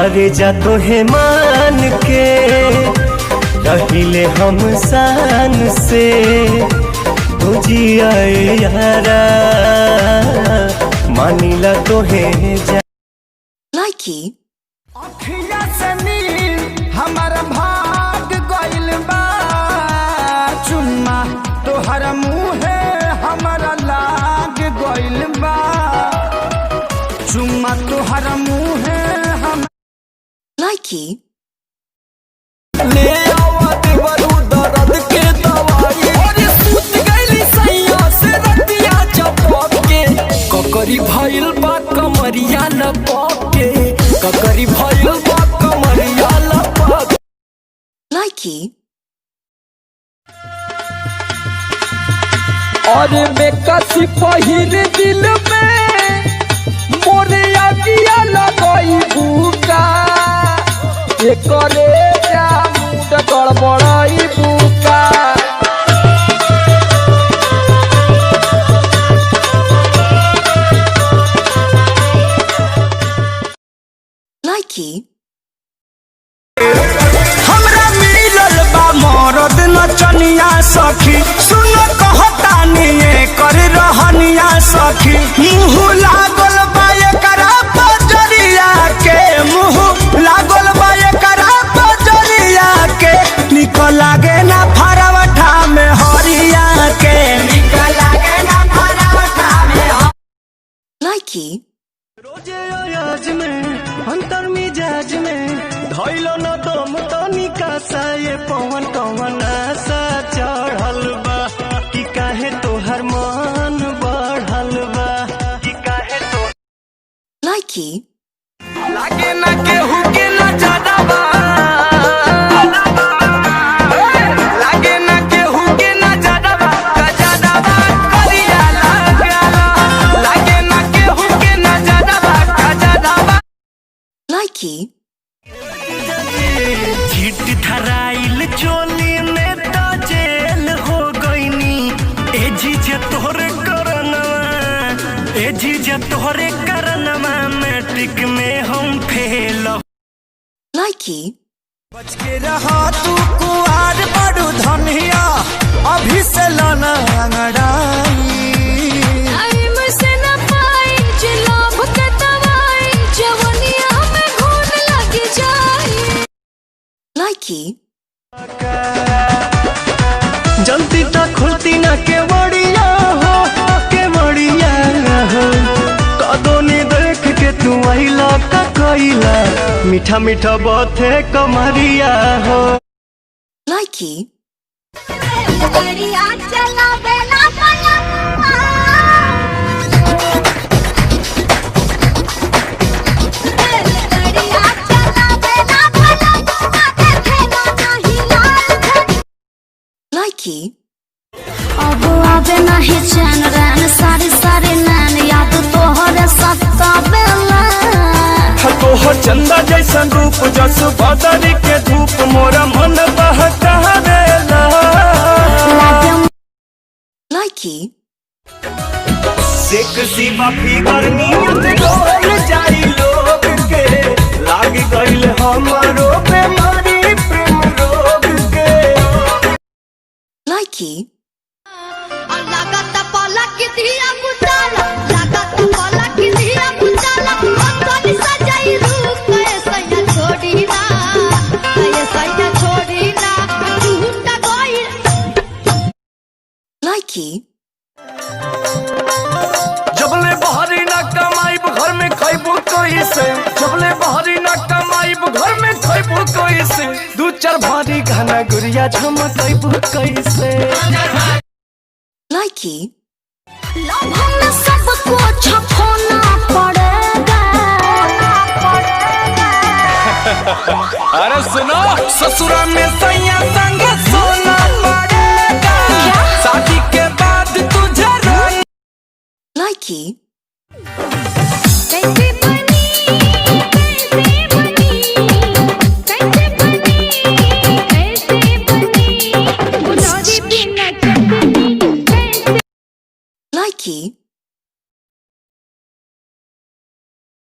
करे जा तो है मान के रहिले हम शान से बुझिया यारा मानिला तो है जा लाइकी अखिया से नील हमारा भाग गइल बा चुम्मा तोहर मुँहे हमारा लाग गइल बा चुम्मा तोहर मुँहे हम लाइकी ले आवत बरू दर्द के दवाई और सूत गइली सैया से रतिया चपक के ककरी भइल बा कमरिया लपक के ककरी भइल बा कमरिया लपक लाइकी और बेकसी पहिर दिल में मोरे आगिया लगई बुका एकरे जा मुंड गड़बड़ाई बुका लाइकी हमरा मिलल बा मरद नचनिया सखी सुन कहतानी कर रहनिया सखी मुँह लागल बा एकरा बजरिया के मुँह लागल बा एकरा बजरिया के निकल लागे ना फरवठा में हरिया के निकल लागे ना फरवठा में लाइकी रोजे आज में अंतर मिजाज में धैलो न दम तनिका सा ये पवन कवन आशा चढ़ल बा कि काहे तोहर मन बढ़ल बा कि काहे तो लाइकी लागे ना केहू के ना ज्यादा बा लागे ना केहू के ना ज्यादा बा का ज्यादा बा करिया लागे ना केहू के ना ज्यादा बा का ज्यादा बा लाइकी झिट धराइल चोली में तो जेल हो गईनी ए जीजे तोहरे करनवा ए जीजे तोहरे करनवा मैट्रिक में हम फेल लाइकी बच के रहा तू कुआर बड़ू धनिया अभी से लाना अंगड़ाई लाइकी जल्दी तक खुलती ना के बड़िया हो कदोनी देख के तू आइला का कइला मीठा मीठा बाते कमरिया हो लाइकी लाइकी अब आवे नहीं चैन रैन सारी सारी नैन याद तोहरे सत्ता बेला तोहर चंदा जैसन रूप जस बदरी के धूप मोरा मन बहका देला लाइकी सेक्सी बाफी गर्मी डोल जाई लोग के लाग गइल हमारो बेमारी प्रेम रोग के लाइकी लाइकी जबले बहरी ना कमाईब घर में खैबू कोई से जबले बहरी ना कमाईब घर में खैबू कोई से दू चार भारी घना गुड़िया झमकैबू कैसे लाइकी सब कुछ खोना पड़ेगा अरे सुनो ससुरा में सैया संग सोना पड़ेगा शादी के बाद तुझे लाइकी